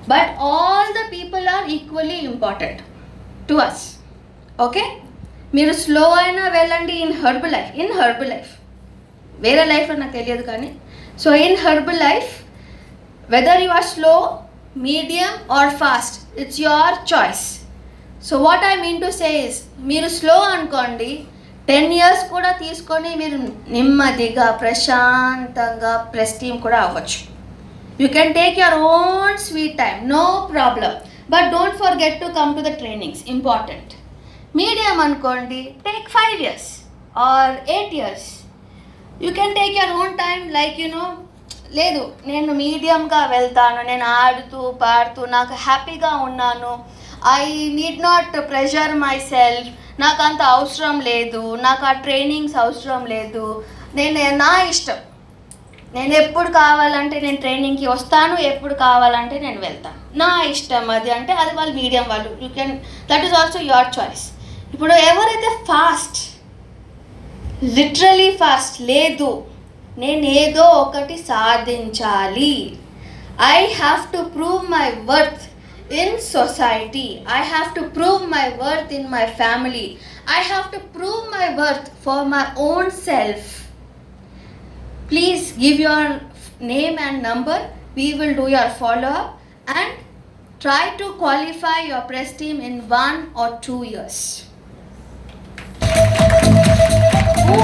but all the people are equally important to us. Okay, మీరు slow అయినా వెళ్ళండి in herbal life, వేరే లైఫ్లో నాకు తెలియదు కానీ. So in Herbalife, whether you are slow, medium or fast, it's your choice. So what I mean to say is, మీరు slow అనుకోండి, 10 years కూడా తీసుకొని మీరు నెమ్మదిగా ప్రశాంతంగా ప్రెస్టీమ్ కూడా అవ్వచ్చు. You can take your own sweet time, no problem, but don't forget to come to the trainings, important. Medium అనుకోండి, take 5 years or 8 years. You can take your own time, like లేదు నేను మీడియంగా వెళ్తాను, నేను ఆడుతూ పాడుతూ నాకు హ్యాపీగా ఉన్నాను, I need not pressure my self, నాకు అంత అవసరం లేదు, నాకు ఆ ట్రైనింగ్స్ అవసరం లేదు, నా ఇష్టం, నేను ఎప్పుడు కావాలంటే నేను ట్రైనింగ్కి వస్తాను, ఎప్పుడు కావాలంటే నేను వెళ్తాను, నా ఇష్టం అది అంటే అది వాళ్ళు మీడియం వాళ్ళు. You can, that is also your choice. ఇప్పుడు ఎవరైతే ఫాస్ట్, లిటరలీ ఫాస్ట్, లేదు నేను ఏదో ఒకటి సాధించాలి, I have to prove my worth in society, I have to prove my worth in my family, I have to prove my worth for my own self, please give your name and number, we will do your follow up and try to qualify your press team in 1 or 2 years. Who